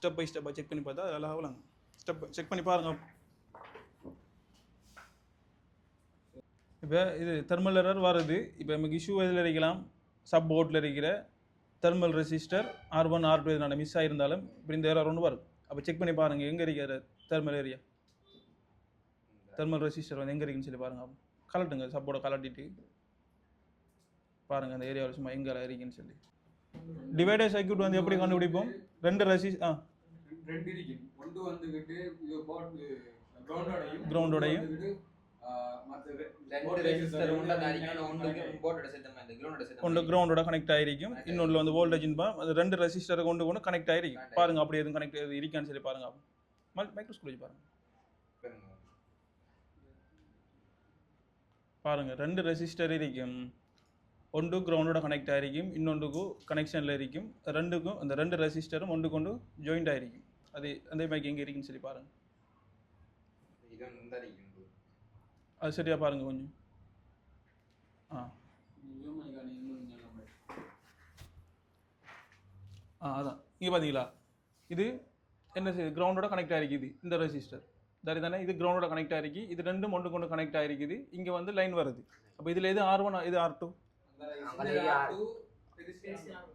Step by ஸ்டெப்பாக check பண்ணி பார்த்தா அதெல்லாம் ஆகலாங்க. ஸ்டெப் செக் பண்ணி பாருங்கள். இப்போ இது தெர்மல் எரர் வருது. இப்போ நமக்கு இஷ்யூ எதில் இருக்கலாம், சப் போர்ட்டில் இருக்கிற தெர்மல் ரெசிஸ்டர் R1 R2 இதனால் மிஸ் ஆகிருந்தாலும் இப்போ இந்த எரர் ஒன்று வரும். அப்போ செக் பண்ணி பாருங்கள் எங்கே இருக்கிற தெர்மல் ஏரியா, தெர்மல் ரெசிஸ்டர் வந்து எங்கே இருக்குன்னு சொல்லி பாருங்கள். கலட்டுங்க, சப்போட கலட்டிட்டு பாருங்கள் அந்த ஏரியாவில் சும்மா எங்கே இருக்குன்னு சொல்லி. டிவைடர் சர்க்யூட் வந்து எப்படி கண்டுபிடிப்போம்? ரெண்டு கிரவுண்டோடையும் ஒன்று கிரவுண்டோட கனெக்ட் ஆகிருக்கும், இன்னொன்று வந்து வோல்டேஜ் அது ரெண்டு ரெசிஸ்டரை கொண்டு கனெக்ட் ஆகிருக்கும். பாருங்க அப்படி எதுவும் கனெக்ட் இருக்கான்னு சொல்லி பாருங்க. மைக்ரோஸ்கோப் பாருங்க. பாருங்க ரெண்டு ரெசிஸ்டர் இருக்கும், ஒன்று கிரவுண்டோட கனெக்ட் ஆகிருக்கும், இன்னொன்றுக்கு கனெக்ஷனில் இருக்கும். ரெண்டுக்கும் அந்த ரெண்டு ரெசிஸ்டரும் ஒன்று கொண்டு ஜாயிண்ட் ஆகிருக்கும். அது அந்த மாதிரி எங்கே இருக்குன்னு சொல்லி பாருங்க. அது சரியா பாருங்க கொஞ்சம். அதான் இங்கே பார்த்தீங்களா, இது என்ன செய்யுது, கிரவுண்டோட கனெக்ட் ஆகிருக்குது இந்த ரெசிஸ்டர் சரி தானே. இது கிரவுண்டோட கனெக்ட் ஆகிருக்கு, இது ரெண்டும் ஒன்று கொண்டு கனெக்ட் ஆகிருக்குது. இங்கே வந்து லைன் வருது. அப்போ இதில் எது R1 இது R2,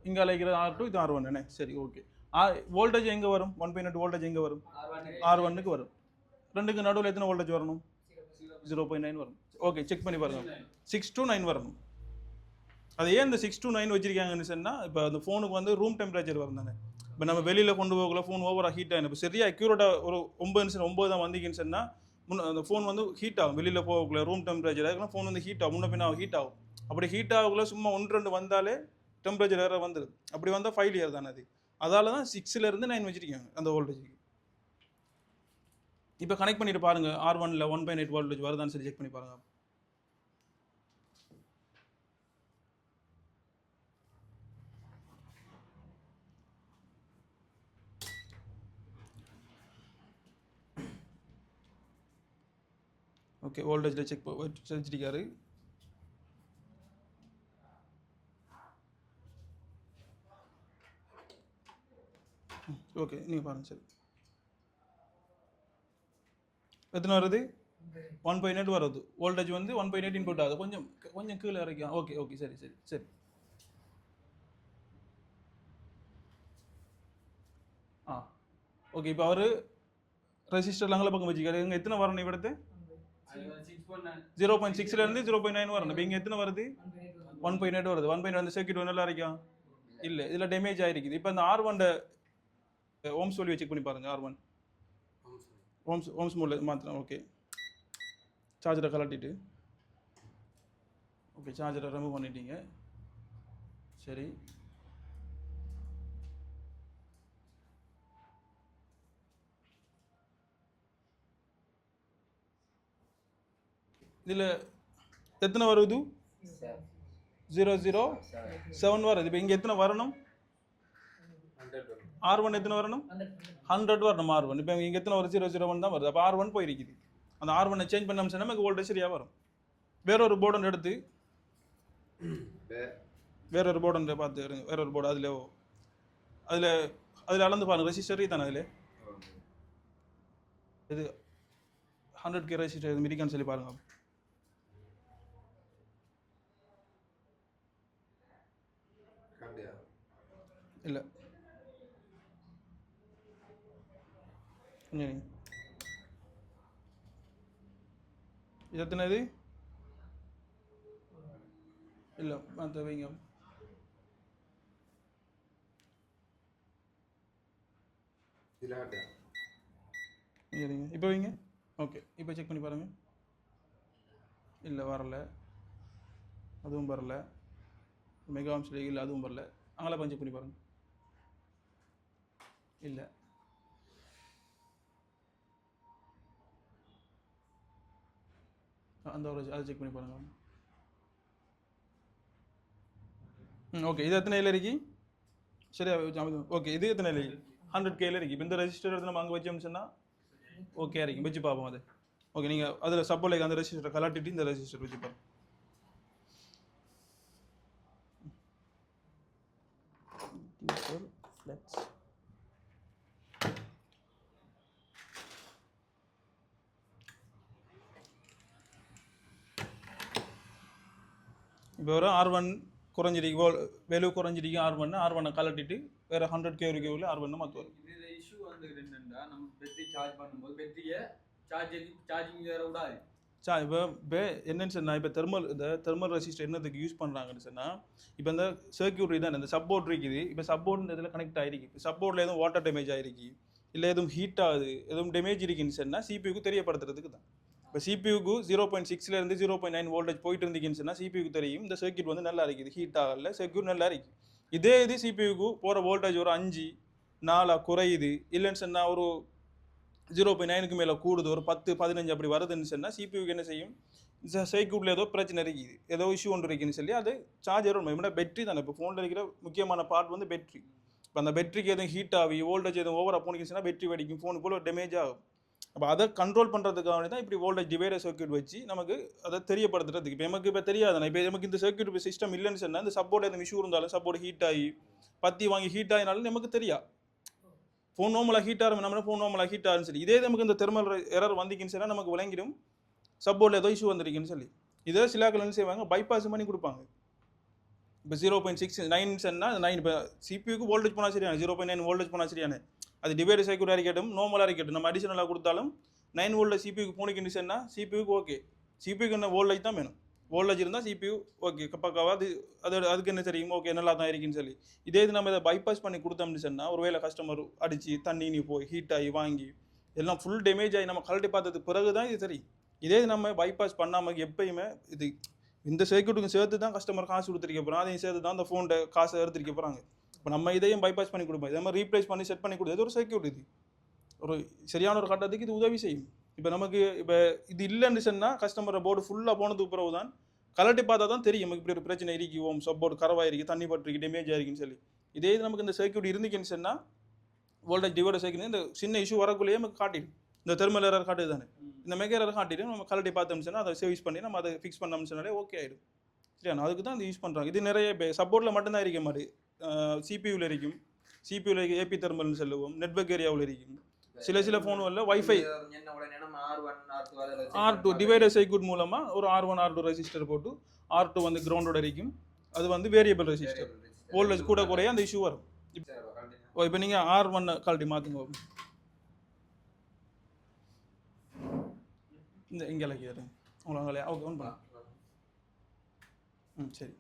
இங்கே அழைக்கிறது R2 இது R1 என்ன. சரி ஓகே. வோல்டேஜ் எங்கே வரும்? 1.8 வோல்டேஜ் எங்கே வரும்? R1க்கு வரும். ரெண்டுக்கு நடுவில் எத்தனை வோல்டேஜ் வரணும்? 0.9 வரும். ஓகே செக் பண்ணி பாருங்க. 6 to 9 வரணும். அது ஏன் இந்த 6 to 9 வச்சிருக்காங்கன்னு சொன்னால், இப்போ அந்த ஃபோனுக்கு வந்து ரூம் டெம்பரேச்சர் வரும் தானே. இப்போ நம்ம வெளியில் கொண்டு போகல ஃபோன் ஓவராக ஹீட் ஆகும். இப்போ சரியாக அக்யூரேட்டாக ஒரு 9 தான் வந்தீங்கன்னு சொன்னால் அந்த ஃபோன் வந்து ஹீட் ஆகும். வெளியில் போகக்குள்ள ரூம் டெம்பரேச்சர் ஆகுனா ஃபோன் வந்து ஹீட் ஆகும், முன்ன பின்னா ஹீட் ஆகும். அப்படி ஹீட் ஆகக்குள்ள சும்மா 1-2 வந்தாலே டெம்பரேச்சர் வேறு வந்துடுது. அப்படி வந்தால் ஃபெயிலியர் தானே அது. அதால தான் 6லேருந்து 9 வச்சிருக்காங்க அந்த வோல்டேஜுக்கு. இப்போ கனெக்ட் பண்ணிட்டு பாருங்க, R1ல் 1.8 வோல்டேஜ் வருதான்னு சொல்லி செக் பண்ணி பாருங்க. ஓகே வோல்டேஜில் செக் வச்சிருக்காரு. ஓகே நீங்கள் பாருங்கள். சரி எத்தனை வருது? 1.8 வருது. வோல்டேஜ் வந்து 1.8 இன்புட் ஆகுது. கொஞ்சம் கீழே இறக்கும். ஓகே ஓகே சரி சரி சரி. ஓகே இப்போ அவர் ரெசிஸ்டர் அங்கே பக்கம் வச்சுக்காரு. இங்கே எத்தனை வரணும்? இவிடத்து 0.6லேருந்து 0.9 வரணும். இப்போ இங்கே எத்தனை வருது? 1.8 வருது. 1.8 வந்து சர்க்யூட் நல்லா இருக்கும் இல்லை, இதில் டேமேஜ் ஆகிருக்குது. இப்போ இந்த R1 ஓம்ஸ் வேல்யூ செக் பண்ணி பாருங்கள். R1 ஓம்ஸ் மோடில் மாற்றலாம். ஓகே சார்ஜரை கலட்டிட்டு, ஓகே சார்ஜரை ரிமூவ் பண்ணிட்டீங்க. சரி இதில் எத்தனை வருது? 0.007 வருது. இப்போ இங்கே எத்தனை வரணும்? R1 எத்தனை வரணும்? 100 வரணும் R1. இப்போ இங்கே எத்தனை வரும்? 0.01 தான் வருது. அப்போ R1 போயிருக்குது. அந்த R1 சேஞ்ச் பண்ண சொன்னால் நமக்கு வோல்டேஜ் சரியாக வரும். வேறொரு போர்டு எடுத்து வேறொரு போர்டு பார்த்து வேறொரு போர்டு அதில் அளந்து பாருங்கள். ரெசிஸ்டர் தானே அதில் இது 100K ரெசிஸ்டர் இது மிதிக்கான்னு சொல்லி பாருங்கள். இல்லை கொஞ்சம் இது எத்தனை இது இல்லை மற்ற வைங்க. சரிங்க இப்போ வைங்க. ஓகே இப்போ செக் பண்ணி பாருங்கள். இல்லை வரல, அதுவும் வரல. மெகாம்ஸ் இல்லை அதுவும் வரல. அங்கே கொஞ்சம் செக் பண்ணி பாருங்கள். இல்லை அந்த ஒரு அதை செக் பண்ணி பாருங்கள். ஓகே இது எத்தனை இருக்கு? சரியா ஓகே இது எத்தனை இருக்கு? 100K இருக்கு. இப்போ இந்த ரெஜிஸ்டர் எடுத்து நம்ம அங்கே வச்சோம்னு சொன்னால் ஓகே இருக்கு. வச்சு பார்ப்போம் அது. ஓகே நீங்கள் அதில் சப்போலைக்கு அந்த ரெஜிஸ்டரை கலாட்டிட்டு இந்த ரெஜிஸ்டர் வச்சு பாருங்க. flex இப்போ ஒரு R1 குறைஞ்சிருக்கு வேல்யூ குறைஞ்சிருக்கு R1 கலட்டிட்டு வேற 100K ஒரு கேவில் R1 மாற்றுவார். இது இஷ்யூ வந்து என்னென்னா நம்ம பேட்டரி சார்ஜ் பண்ணும்போது பேட்டரியை சார்ஜிங் வேற விடாது. இப்போ என்னன்னு சொன்னால் இப்போ தெர்மல் ரெசிஸ்டர் என்னதுக்கு யூஸ் பண்ணுறாங்கன்னு சொன்னால் இப்போ இந்த சர்க்யூட்ரி தான் இந்த சப்போர்ட் இருக்குது. இப்போ சப்போர்ட் இந்த இதில் கனெக்ட் ஆகிருக்கு. இப்போ சப்போர்ட்டில் எதுவும் வாட்டர் டேமேஜ் ஆகிருக்கு இல்லை எதுவும் ஹீட் ஆகுது எதுவும் டேமேஜ் இருக்குன்னு சொன்னால் சிபியூக்கு தெரியப்படுத்துறதுக்கு தான். இப்போ சிபியூக்கு 0.6 0.9 வோல்டேஜ் போயிட்டு இருந்துச்சுன்னு சொன்னால் சிபியூக்கு தெரியும் இந்த சர்க்யூட் வந்து நல்லா இருக்குது, ஹீட் ஆகல, சர்க்யூட் நல்லா இருக்குது. இதே இது சிபியூக்கு போகிற வோல்டேஜ் ஒரு 5-4 குறையுது இல்லைன்னு சொன்னால் ஒரு 0.9க்கு மேலே கூடுது ஒரு 10-15 அப்படி வருதுன்னு சொன்னால் சிபியூக்கு என்ன செய்யும், சர்க்யூட்டில் ஏதோ பிரச்சனை இருக்குது, ஏதோ இஷ்யூ ஒன்று இருக்குன்னு சொல்லி அது சார்ஜர் ஒன்று பேட்டரி தானே. இப்போ ஃபோனில் இருக்கிற முக்கியமான பார்ட் வந்து பேட்டரி. இப்போ அந்த பேட்டரிக்கு எதுவும் ஹீட் ஆகி வோல்டேஜ் எதுவும் ஓவராக போனிச்சுன்னா பேட்டரி வெடிக்கும், ஃபோனுக்குள்ள டேமேஜ் ஆகும். அப்போ அதை கண்ட்ரோல் பண்ணுறதுக்காக தான் இப்படி வோல்டேஜ் டிவைடர் சர்க்யூட் வச்சு நமக்கு அதை தெரியப்படுத்துறதுக்கு. இப்போ நமக்கு இப்போ தெரியாதுண்ணா, இப்போ நமக்கு இந்த சர்க்யூட் இப்போ சிஸ்டம் இல்லைன்னு சொன்னால் இந்த சப்போர்ட் எதுவும் இஷ்யூ இருந்தாலும் சப்போர்ட் ஹீட் ஆகி பற்றி வாங்கி ஹீட் ஆகினாலும் நமக்கு தெரியா ஃபோன் நார்மலாக ஹீட் ஆகும், நம்ம ஃபோன் நார்மலாக ஹீட் ஆகுன்னு சொல்லி. இதே நமக்கு இந்த தெர்மல் எரர் வந்துக்குன்னு சொன்னால் நமக்கு விளங்கிடும் சப்போர்ட்டில் ஏதோ இஷ்யூ வந்துருக்குன்னு சொல்லி. இதே சிலாக்கள் என்ன செய்வாங்க, பைபாஸ் பண்ணி கொடுப்பாங்க. இப்போ 0.69 சொன்னால் 9 இப்போ சிபியூக்கு வோல்டேஜ் போனால் சரியான 0.9 வோல்டேஜ் போனால் சரியான அது டிவைடர் சர்க்யூட்டாக இருக்கட்டும் நார்மலாக இருக்கட்டும் நம்ம அடிஷனலாக கொடுத்தாலும் 9 வோல்ட் சிபியூக்கு போனிக்குன்னு சொன்னால் சிபியூக்கு ஓகே, சிபியூக்கு என்ன வோல்டேஜ் தான் வேணும், வோல்டேஜ் இருந்தால் சிபியூ ஓகே பக்காவா அதுக்கு என்ன தெரியும் ஓகே நல்லா தான் இருக்குன்னு சொல்லி. இதே இது நம்ம இதை பைபாஸ் பண்ணி கொடுத்தோம்னு சொன்னால் ஒருவேளை கஸ்டமர் அடித்து தண்ணி நீ போய் ஹீட் ஆகி வாங்கி எல்லாம் ஃபுல் டேமேஜ் ஆகி நம்ம கழட்டி பார்த்ததுக்கு பிறகு தான் இது தெரியும். இதே இது நம்ம பைபாஸ் பண்ணாமல் எப்பயுமே இது இந்த சர்க்யூட்டுக்கு சேர்த்து தான் கஸ்டமர் காசு கொடுத்துருக்க போகிறோம், அதையும் சேர்த்து தான் அந்த ஃபோன்ட காசை எடுத்துருக்க போகிறாங்க. இப்போ நம்ம இதையும் பைபாஸ் பண்ணி கொடுப்போம், இதே மாதிரி ரீப்ளேஸ் பண்ணி செட் பண்ணி கொடுத்தது ஒரு சர்க்யூட். இது ஒரு சரியான ஒரு கட்டத்துக்கு இது உதவி செய்யும். இப்போ நமக்கு இப்போ இது இல்லைன்னு சொன்னால் கஸ்டமரை போர்டு ஃபுல்லாக போனதுக்கு பிறகு தான் கலட்டி பார்த்தா தான் தெரியும் இப்படி ஒரு பிரச்சனை இருக்கும், சப்போர்ட் கரவாயிருக்கு, தண்ணி பட்டிருக்கு, டேமேஜ் ஆகிருக்குன்னு சொல்லி. இதே இது நமக்கு இந்த சர்க்யூட் இருந்துச்சுன்னு சொன்னால் வோல்டேஜ் டிவைடர் சர்க்யூட் இந்த சின்ன இஷ்யூ வரக்குள்ளேயே நமக்கு காட்டிடும், இந்த தெர்மல் எரர் காட்டுது தானே, இந்த மெகா எரர் காட்டிடும். நம்ம கலட்டி பார்த்தோம்னு சொன்னால் அதை சர்வீஸ் பண்ணி நம்ம அதை ஃபிக்ஸ் பண்ணோம்னு சொன்னாலே ஓகே ஆகிடும். சரியா, அதுக்கு தான் இது யூஸ் பண்ணுறாங்க. இது நிறைய இப்போ சப்போர்ட்டில் மட்டும்தான் இருக்க மாதிரி சிபியூவில் இருக்கும், சிபியூவில் ஏபி தெர்மல்னு சொல்லுவோம், நெட்வொர்க் ஏரியாவில் இருக்கும். சில ஃபோனுகளில் வைஃபை R2 டிவைடர் சர்க்யூட் மூலமாக ஒரு R1 R2 ரெசிஸ்டர் போட்டு R2 வந்து கிரவுண்டோட இருக்கும், அது வந்து வேரியபிள் ரெசிஸ்டர், வோல்டேஜ் கூட குறைய அந்த இஷ்யூ வரும். இப்போ நீங்கள் R1 கழட்டி மாற்றுங்க, இந்த இங்கே இலக்கியாரு உங்களை ஓகே ஒன் பண்ண சரி.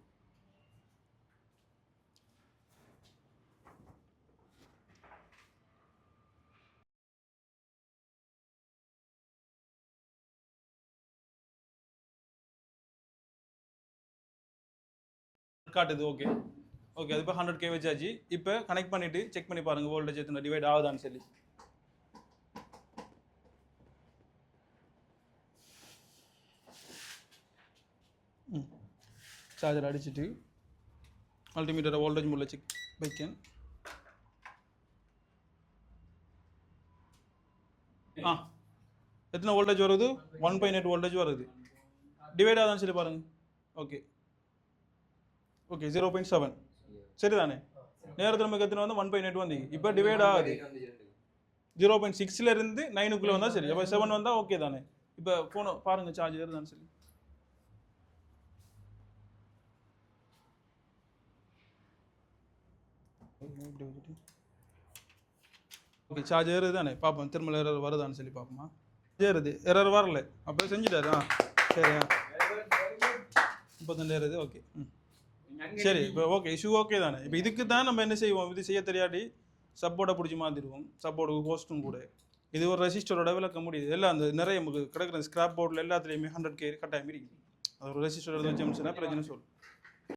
காட்டுது ஓகே ஓகே, அது இப்போ 100K வச்சாச்சு. இப்போ கனெக்ட் பண்ணிவிட்டு செக் பண்ணி பாருங்கள் வோல்டேஜ் எத்தனை டிவைட் ஆகுதான்னு சொல்லி. சார்ஜர் அடிச்சுட்டு மல்டிமீட்டரை வோல்டேஜ் மூலம் செக் வைக்கேன். எத்தனை வோல்டேஜ் வருது, 1.8 வோல்டேஜ் வருது. டிவைட் ஆகுதான்னு சொல்லி பாருங்கள். ஓகே ஓகே 0.7 சரி தானே, நேரத்தில் நமக்கு எத்தனை வந்து 1.8 வந்து இப்போ டிவைட் ஆகுது 0.6 இருந்து 9க்குள்ளே வந்தால் சரி, அப்போ 7 வந்தால் ஓகே தானே. இப்போ ஃபோனை பாருங்கள் சார்ஜ் ஏறுதான்னு சொல்லி. ஓகே சார்ஜ் ஏறுது தானே, பார்ப்போம் திரும்ப எரர் வருதான்னு சொல்லி பார்ப்போமா. ஏறுது, எரர் வரல, அப்போ செஞ்சுட்டாரு. சரி 32 ஏறுது ஓகே சரி. இப்போ ஓகே இஷ்யூ ஓகே தானே. இப்போ இதுக்கு தான் நம்ம என்ன செய்வோம், இது செய்ய தெரியாட்டி சப்போர்ட்டை பிடிச்சி மாற்றிடுவோம், சப்போர்ட்டுக்கு கோஸ்ட்டும் கூட. இது ஒரு ரெசிஸ்டரோட விளக்க முடியுது எல்லாம் அந்த நிறைய நமக்கு கிடக்கிற ஸ்கிராப் போர்டில் எல்லாத்துலேயுமே 100K கட்டாயம் இருக்குது. அது ஒரு ரெசிஸ்டர் வச்சோம்னா பிரச்சனை சொல்லும்.